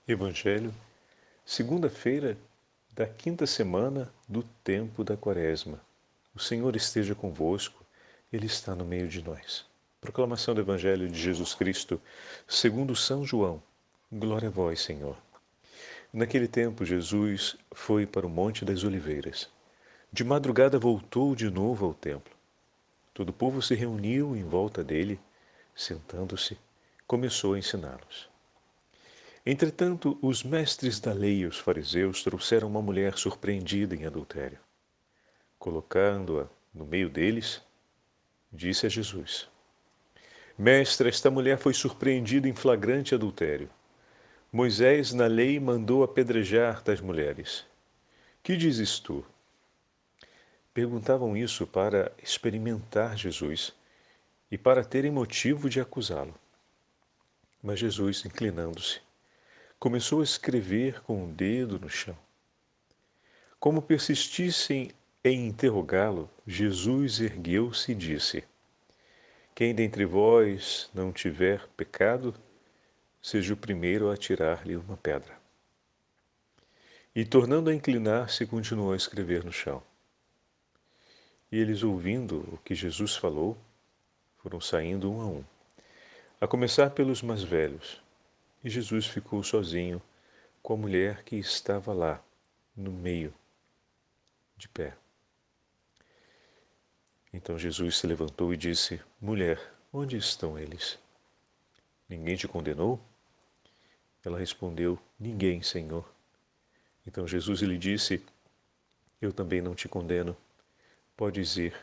Evangelho, segunda-feira da quinta semana do tempo da Quaresma. O Senhor esteja convosco, Ele está no meio de nós. Proclamação do Evangelho de Jesus Cristo, segundo São João. Glória a vós, Senhor. Naquele tempo, Jesus foi para o Monte das Oliveiras. De madrugada voltou de novo ao templo. Todo o povo se reuniu em volta dele. Sentando-se, começou a ensiná-los. Entretanto, os mestres da lei e os fariseus trouxeram uma mulher surpreendida em adultério. Colocando-a no meio deles, disse a Jesus: Mestre, esta mulher foi surpreendida em flagrante adultério. Moisés, na lei, mandou apedrejar tais mulheres. Que dizes tu? Perguntavam isso para experimentar Jesus e para terem motivo de acusá-lo. Mas Jesus, inclinando-se, começou a escrever com o dedo no chão. Como persistissem em interrogá-lo, Jesus ergueu-se e disse: Quem dentre vós não tiver pecado, seja o primeiro a atirar-lhe uma pedra. E, tornando a inclinar-se, continuou a escrever no chão. E eles, ouvindo o que Jesus falou, foram saindo um a um, a começar pelos mais velhos. E Jesus ficou sozinho com a mulher que estava lá, no meio, de pé. Então Jesus se levantou e disse: Mulher, onde estão eles? Ninguém te condenou? Ela respondeu: Ninguém, Senhor. Então Jesus lhe disse: Eu também não te condeno. Podes ir,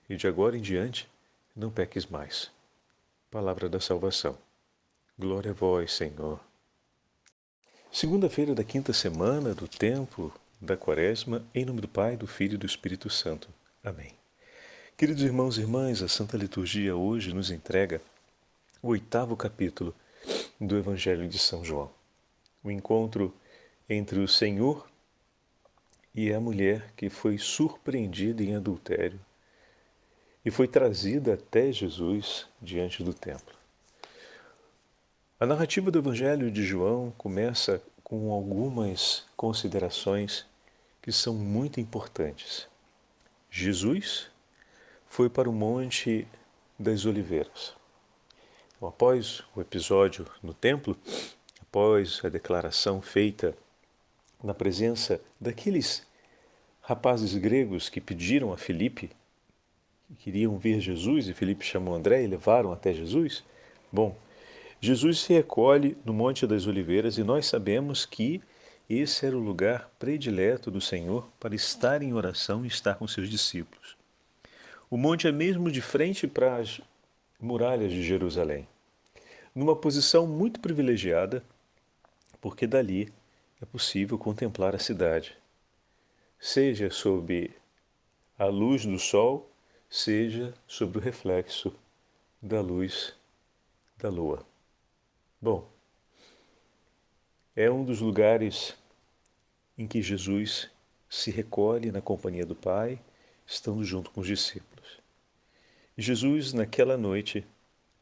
e de agora em diante não peques mais. Palavra da salvação. Glória a vós, Senhor. Segunda-feira da quinta semana do tempo da Quaresma, em nome do Pai, do Filho e do Espírito Santo. Amém. Queridos irmãos e irmãs, a Santa Liturgia hoje nos entrega o 8º capítulo do Evangelho de São João. O encontro entre o Senhor e a mulher que foi surpreendida em adultério e foi trazida até Jesus diante do templo. A narrativa do Evangelho de João começa com algumas considerações que são muito importantes. Jesus foi para o Monte das Oliveiras. Após o episódio no templo, após a declaração feita na presença daqueles rapazes gregos que pediram a Filipe, que queriam ver Jesus, e Filipe chamou André e levaram até Jesus, Jesus se recolhe no Monte das Oliveiras e nós sabemos que esse era o lugar predileto do Senhor para estar em oração e estar com seus discípulos. O monte é mesmo de frente para as muralhas de Jerusalém, numa posição muito privilegiada, porque dali é possível contemplar a cidade, seja sob a luz do sol, seja sob o reflexo da luz da lua. É um dos lugares em que Jesus se recolhe na companhia do Pai, estando junto com os discípulos. E Jesus, naquela noite,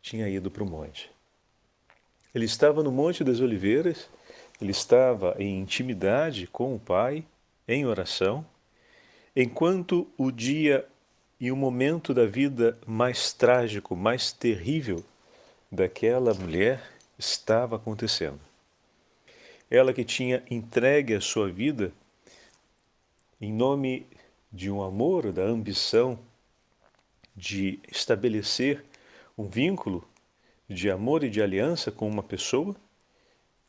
tinha ido para o monte. Ele estava no Monte das Oliveiras, ele estava em intimidade com o Pai, em oração, enquanto o dia e o momento da vida mais trágico, mais terrível daquela mulher estava acontecendo. Ela que tinha entregue a sua vida em nome de um amor, da ambição de estabelecer um vínculo de amor e de aliança com uma pessoa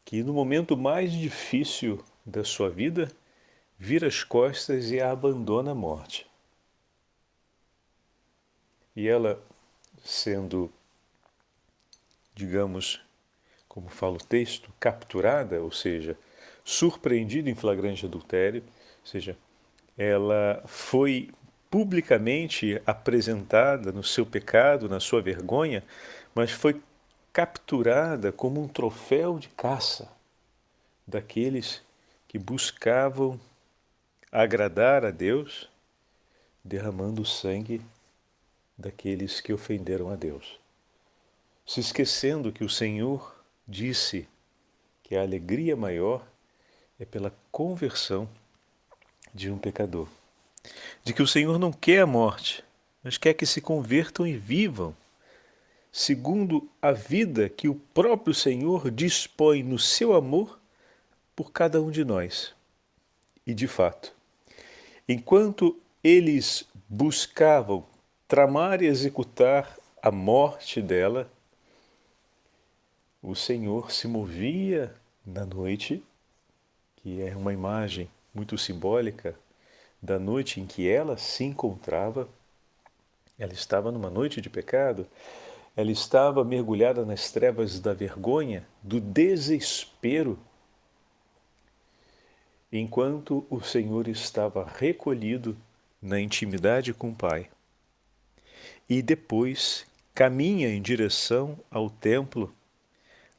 que no momento mais difícil da sua vida vira as costas e a abandona à morte. E ela, sendo, digamos, como fala o texto, capturada, ou seja, surpreendida em flagrante adultério, ou seja, ela foi publicamente apresentada no seu pecado, na sua vergonha, mas foi capturada como um troféu de caça daqueles que buscavam agradar a Deus, derramando o sangue daqueles que ofenderam a Deus. Se esquecendo que o Senhor disse que a alegria maior é pela conversão de um pecador. De que o Senhor não quer a morte, mas quer que se convertam e vivam, segundo a vida que o próprio Senhor dispõe no seu amor por cada um de nós. E de fato, enquanto eles buscavam tramar e executar a morte dela, o Senhor se movia na noite, que é uma imagem muito simbólica da noite em que ela se encontrava. Ela estava numa noite de pecado, ela estava mergulhada nas trevas da vergonha, do desespero, enquanto o Senhor estava recolhido na intimidade com o Pai. E depois caminha em direção ao templo,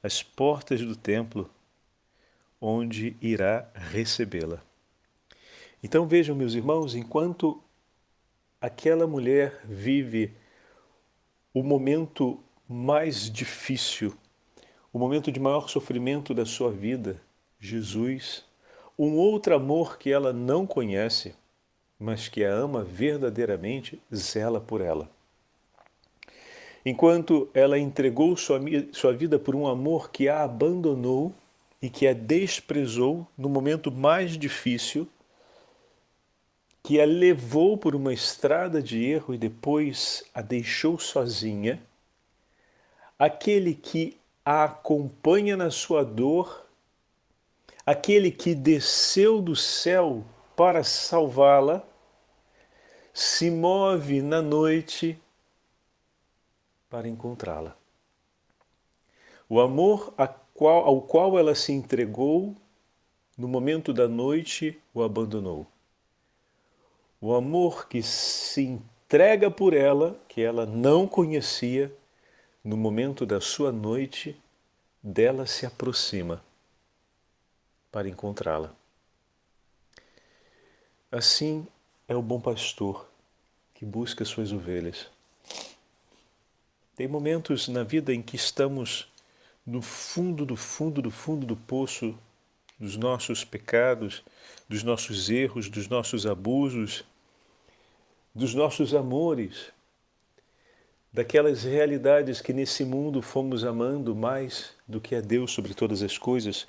às portas do templo, onde irá recebê-la. Então vejam, meus irmãos, enquanto aquela mulher vive o momento mais difícil, o momento de maior sofrimento da sua vida, Jesus, um outro amor que ela não conhece, mas que a ama verdadeiramente, zela por ela. Enquanto ela entregou sua vida por um amor que a abandonou e que a desprezou no momento mais difícil, que a levou por uma estrada de erro e depois a deixou sozinha, aquele que a acompanha na sua dor, aquele que desceu do céu para salvá-la, se move na noite para encontrá-la. O amor ao qual ela se entregou no momento da noite o abandonou. O amor que se entrega por ela, que ela não conhecia, no momento da sua noite, dela se aproxima para encontrá-la. Assim é o bom pastor que busca suas ovelhas. Tem momentos na vida em que estamos no fundo do fundo do fundo do poço dos nossos pecados, dos nossos erros, dos nossos abusos, dos nossos amores, daquelas realidades que nesse mundo fomos amando mais do que a Deus sobre todas as coisas,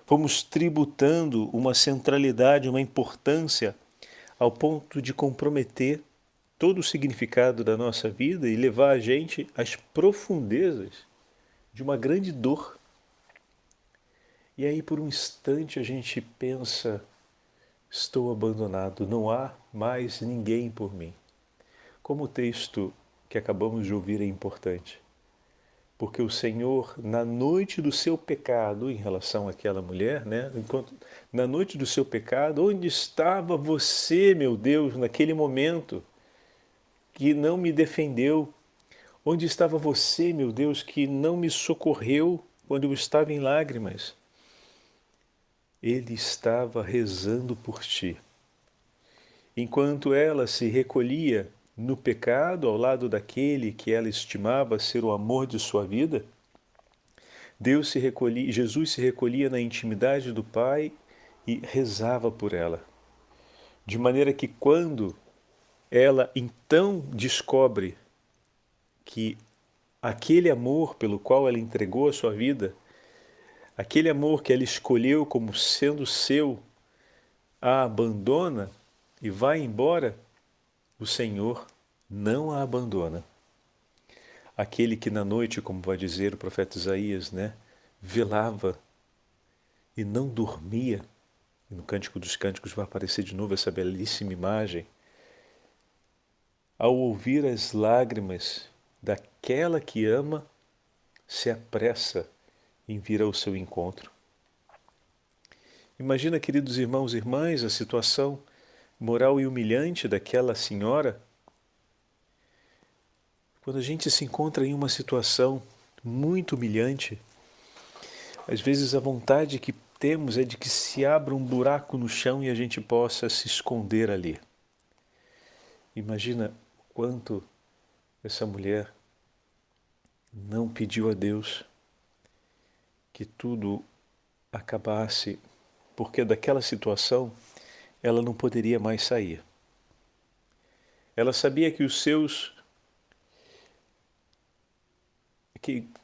fomos tributando uma centralidade, uma importância ao ponto de comprometer todo o significado da nossa vida e levar a gente às profundezas de uma grande dor. E aí por um instante a gente pensa, estou abandonado, não há mais ninguém por mim. Como o texto que acabamos de ouvir é importante. Porque o Senhor, na noite do seu pecado, em relação àquela mulher, na noite do seu pecado, onde estava você, meu Deus, naquele momento que não me defendeu? Onde estava você, meu Deus, que não me socorreu quando eu estava em lágrimas? Ele estava rezando por ti. Enquanto ela se recolhia no pecado, ao lado daquele que ela estimava ser o amor de sua vida, Jesus se recolhia na intimidade do Pai e rezava por ela. De maneira que quando ela então descobre que aquele amor pelo qual ela entregou a sua vida, aquele amor que ela escolheu como sendo seu, a abandona e vai embora, o Senhor não a abandona. Aquele que na noite, como vai dizer o profeta Isaías, velava e não dormia. E no Cântico dos Cânticos vai aparecer de novo essa belíssima imagem. Ao ouvir as lágrimas daquela que ama, se apressa em vir ao seu encontro. Imagina, queridos irmãos e irmãs, a situação moral e humilhante daquela senhora. Quando a gente se encontra em uma situação muito humilhante, às vezes a vontade que temos é de que se abra um buraco no chão e a gente possa se esconder ali. Imagina quanto essa mulher não pediu a Deus que tudo acabasse, porque daquela situação ela não poderia mais sair. Ela sabia que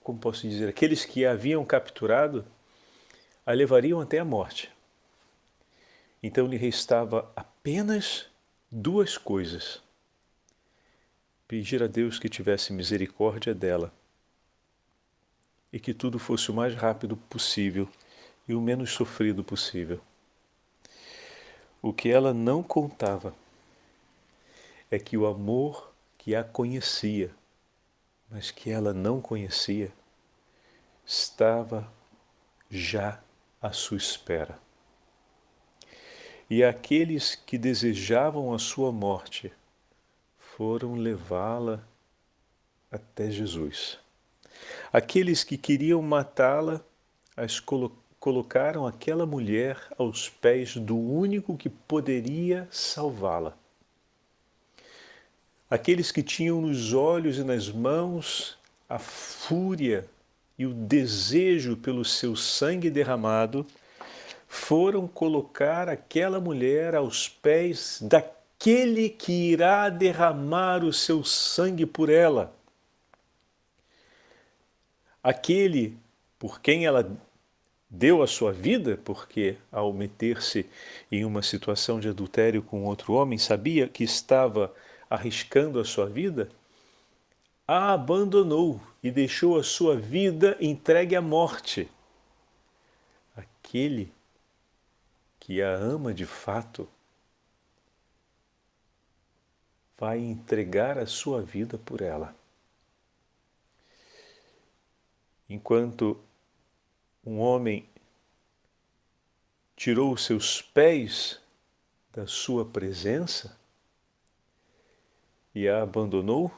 como posso dizer, aqueles que a haviam capturado, a levariam até a morte. Então lhe restava apenas duas coisas: pedir a Deus que tivesse misericórdia dela e que tudo fosse o mais rápido possível e o menos sofrido possível. O que ela não contava é que o amor que a conhecia, mas que ela não conhecia, estava já à sua espera. E aqueles que desejavam a sua morte foram levá-la até Jesus. Aqueles que queriam matá-la, colocaram aquela mulher aos pés do único que poderia salvá-la. Aqueles que tinham nos olhos e nas mãos a fúria e o desejo pelo seu sangue derramado, foram colocar aquela mulher aos pés daquele que irá derramar o seu sangue por ela. Aquele por quem ela deu a sua vida, porque ao meter-se em uma situação de adultério com outro homem, sabia que estava arriscando a sua vida, a abandonou e deixou a sua vida entregue à morte. Aquele que a ama de fato vai entregar a sua vida por ela. Enquanto um homem tirou os seus pés da sua presença e a abandonou,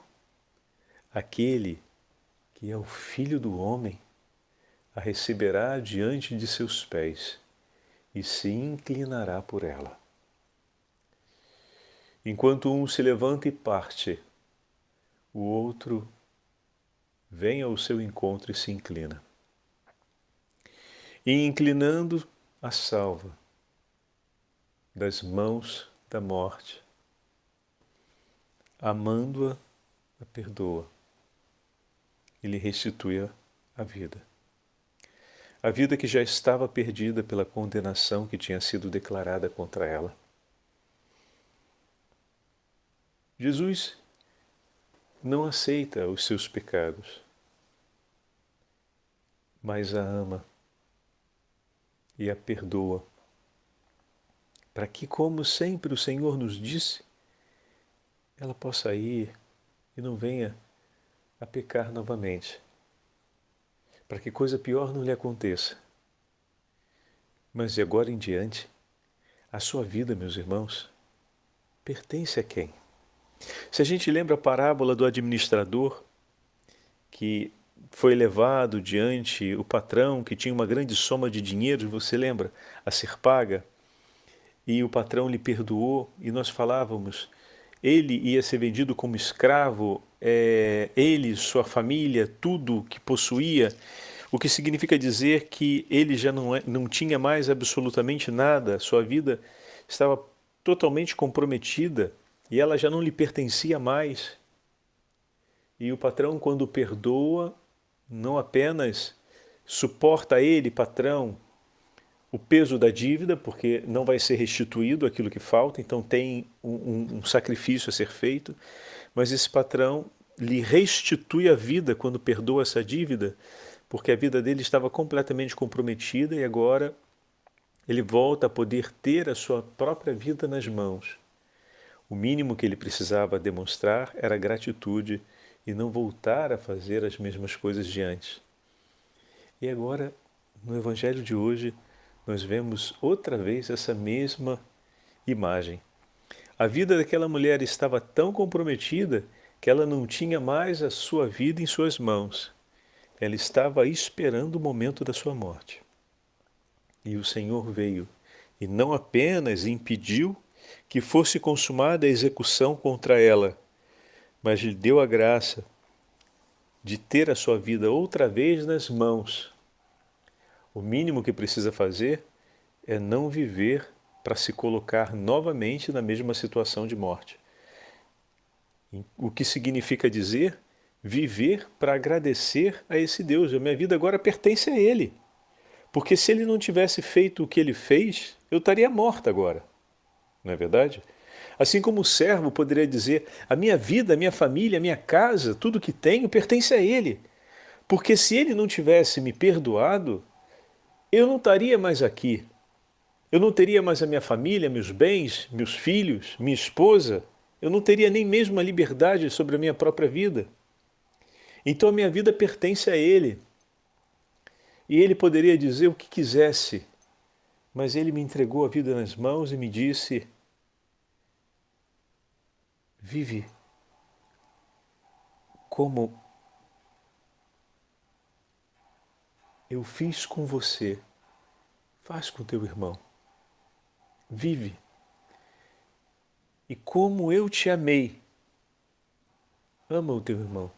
aquele que é o Filho do Homem a receberá diante de seus pés e se inclinará por ela. Enquanto um se levanta e parte, o outro vem ao seu encontro e se inclina. E inclinando, a salva das mãos da morte. Amando-a, a perdoa e lhe restitui a vida. A vida que já estava perdida pela condenação que tinha sido declarada contra ela. Jesus não aceita os seus pecados, mas a ama e a perdoa, para que, como sempre o Senhor nos disse, ela possa ir e não venha a pecar novamente, para que coisa pior não lhe aconteça. Mas de agora em diante, a sua vida, meus irmãos, pertence a quem? Se a gente lembra a parábola do administrador que foi levado diante o patrão que tinha uma grande soma de dinheiro, você lembra, a ser paga, e o patrão lhe perdoou, e nós falávamos, ele ia ser vendido como escravo, ele, sua família, tudo que possuía, o que significa dizer que ele já não tinha mais absolutamente nada, sua vida estava totalmente comprometida e ela já não lhe pertencia mais. E o patrão, quando o perdoa, não apenas suporta a ele, patrão, o peso da dívida, porque não vai ser restituído aquilo que falta, então tem um sacrifício a ser feito, mas esse patrão lhe restitui a vida quando perdoa essa dívida, porque a vida dele estava completamente comprometida e agora ele volta a poder ter a sua própria vida nas mãos. O mínimo que ele precisava demonstrar era gratitude e não voltar a fazer as mesmas coisas de antes. E agora, no Evangelho de hoje, nós vemos outra vez essa mesma imagem. A vida daquela mulher estava tão comprometida que ela não tinha mais a sua vida em suas mãos. Ela estava esperando o momento da sua morte. E o Senhor veio e não apenas impediu que fosse consumada a execução contra ela, mas lhe deu a graça de ter a sua vida outra vez nas mãos. O mínimo que precisa fazer é não viver para se colocar novamente na mesma situação de morte. O que significa dizer viver para agradecer a esse Deus. A minha vida agora pertence a Ele. Porque se Ele não tivesse feito o que Ele fez, eu estaria morta agora. Não é verdade? Assim como o servo poderia dizer, a minha vida, a minha família, a minha casa, tudo que tenho pertence a Ele. Porque se Ele não tivesse me perdoado, eu não estaria mais aqui. Eu não teria mais a minha família, meus bens, meus filhos, minha esposa. Eu não teria nem mesmo a liberdade sobre a minha própria vida. Então a minha vida pertence a Ele. E Ele poderia dizer o que quisesse, mas Ele me entregou a vida nas mãos e me disse, vive como eu fiz com você, faz com teu irmão. Vive. E como eu te amei, ama o teu irmão.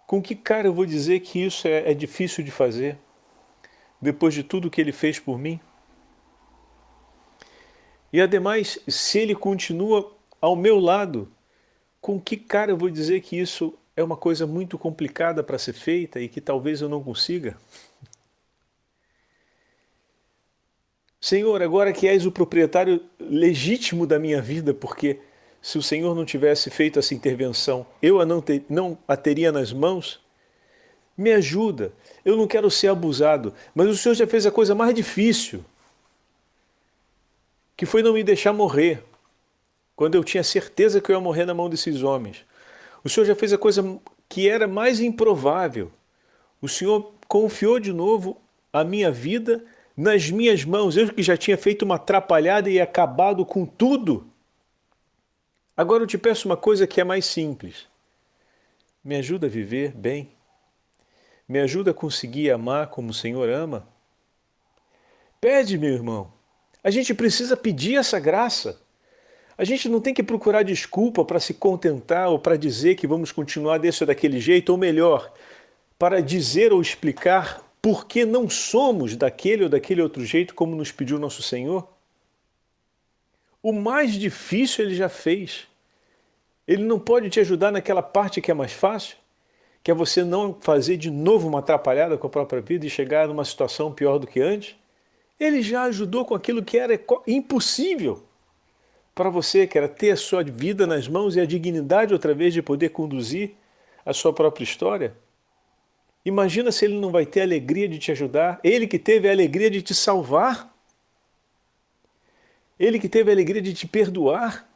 Com que cara eu vou dizer que isso é difícil de fazer, depois de tudo que ele fez por mim? E ademais, se ele continua ao meu lado, com que cara eu vou dizer que isso é uma coisa muito complicada para ser feita e que talvez eu não consiga? Senhor, agora que és o proprietário legítimo da minha vida, porque se o Senhor não tivesse feito essa intervenção, eu não a teria nas mãos, me ajuda. Eu não quero ser abusado, mas o Senhor já fez a coisa mais difícil, que foi não me deixar morrer, quando eu tinha certeza que eu ia morrer na mão desses homens. O Senhor já fez a coisa que era mais improvável. O Senhor confiou de novo a minha vida nas minhas mãos, eu que já tinha feito uma atrapalhada e acabado com tudo. Agora eu te peço uma coisa que é mais simples. Me ajuda a viver bem. Me ajuda a conseguir amar como o Senhor ama. Pede, meu irmão. A gente precisa pedir essa graça. A gente não tem que procurar desculpa para se contentar ou para dizer que vamos continuar desse ou daquele jeito, ou melhor, para dizer ou explicar por que não somos daquele ou daquele outro jeito como nos pediu nosso Senhor. O mais difícil Ele já fez. Ele não pode te ajudar naquela parte que é mais fácil, que é você não fazer de novo uma atrapalhada com a própria vida e chegar numa situação pior do que antes. Ele já ajudou com aquilo que era impossível para você, que era ter a sua vida nas mãos e a dignidade outra vez de poder conduzir a sua própria história. Imagina se Ele não vai ter a alegria de te ajudar, Ele que teve a alegria de te salvar, Ele que teve a alegria de te perdoar,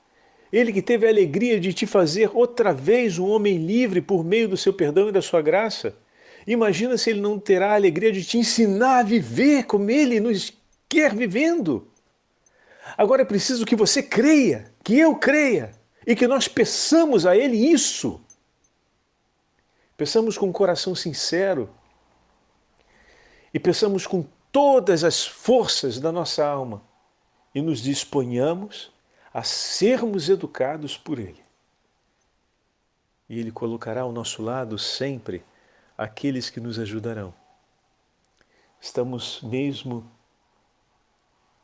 Ele que teve a alegria de te fazer outra vez um homem livre por meio do seu perdão e da sua graça. Imagina se Ele não terá a alegria de te ensinar a viver como Ele nos quer vivendo. Agora é preciso que você creia, que eu creia, e que nós peçamos a Ele isso. Peçamos com um coração sincero e peçamos com todas as forças da nossa alma e nos disponhamos a sermos educados por Ele. E Ele colocará ao nosso lado sempre aqueles que nos ajudarão. Estamos mesmo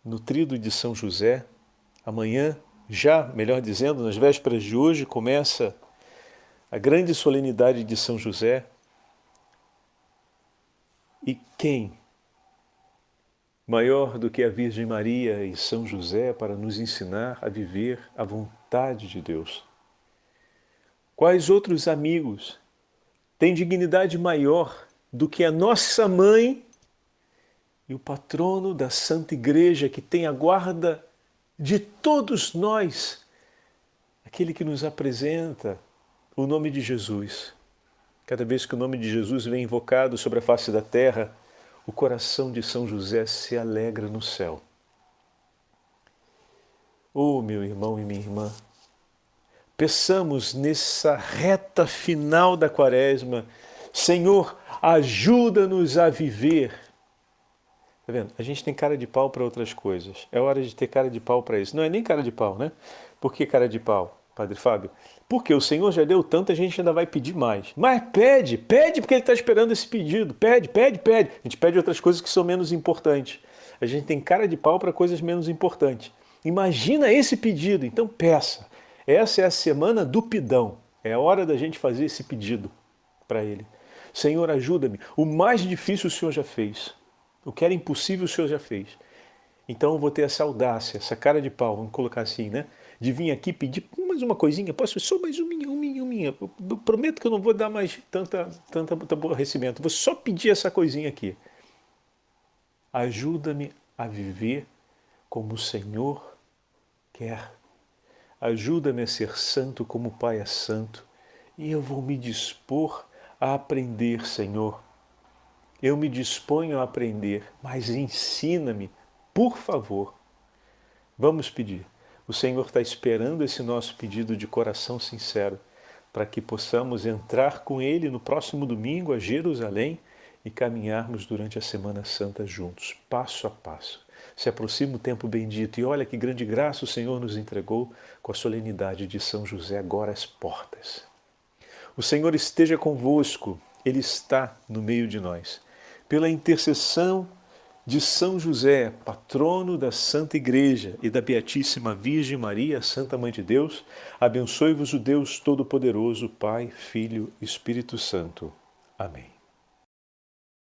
no Tríduo de São José. Amanhã, já, melhor dizendo, nas vésperas de hoje, começa a grande solenidade de São José. E quem maior do que a Virgem Maria e São José para nos ensinar a viver a vontade de Deus? Quais outros amigos têm dignidade maior do que a nossa mãe e o patrono da Santa Igreja, que tem a guarda de todos nós, aquele que nos apresenta o nome de Jesus? Cada vez que o nome de Jesus vem invocado sobre a face da terra, o coração de São José se alegra no céu. Oh, meu irmão e minha irmã, peçamos nessa reta final da Quaresma, Senhor, ajuda-nos a viver. Tá vendo? A gente tem cara de pau para outras coisas. É hora de ter cara de pau para isso. Não é nem cara de pau, né? Por que cara de pau? Padre Fábio? Porque o Senhor já deu tanto, a gente ainda vai pedir mais. Mas pede, pede porque Ele está esperando esse pedido. Pede, pede, pede. A gente pede outras coisas que são menos importantes. A gente tem cara de pau para coisas menos importantes. Imagina esse pedido, então peça. Essa é a semana do pidão. É a hora da gente fazer esse pedido para Ele. Senhor, ajuda-me. O mais difícil o Senhor já fez. O que era impossível o Senhor já fez. Então eu vou ter essa audácia, essa cara de pau, vamos colocar assim, né? De vir aqui pedir mais uma coisinha, posso? Só mais uma. Eu prometo que eu não vou dar mais tanto aborrecimento. Vou só pedir essa coisinha aqui. Ajuda-me a viver como o Senhor quer. Ajuda-me a ser santo como o Pai é santo. E eu vou me dispor a aprender, Senhor. Eu me disponho a aprender, mas ensina-me, por favor. Vamos pedir. O Senhor está esperando esse nosso pedido de coração sincero, para que possamos entrar com Ele no próximo domingo a Jerusalém e caminharmos durante a Semana Santa juntos, passo a passo. Se aproxima o tempo bendito e olha que grande graça o Senhor nos entregou com a solenidade de São José agora às portas. O Senhor esteja convosco, Ele está no meio de nós. Pela intercessão de São José, patrono da Santa Igreja e da Beatíssima Virgem Maria, Santa Mãe de Deus, abençoe-vos o Deus Todo-Poderoso, Pai, Filho e Espírito Santo. Amém.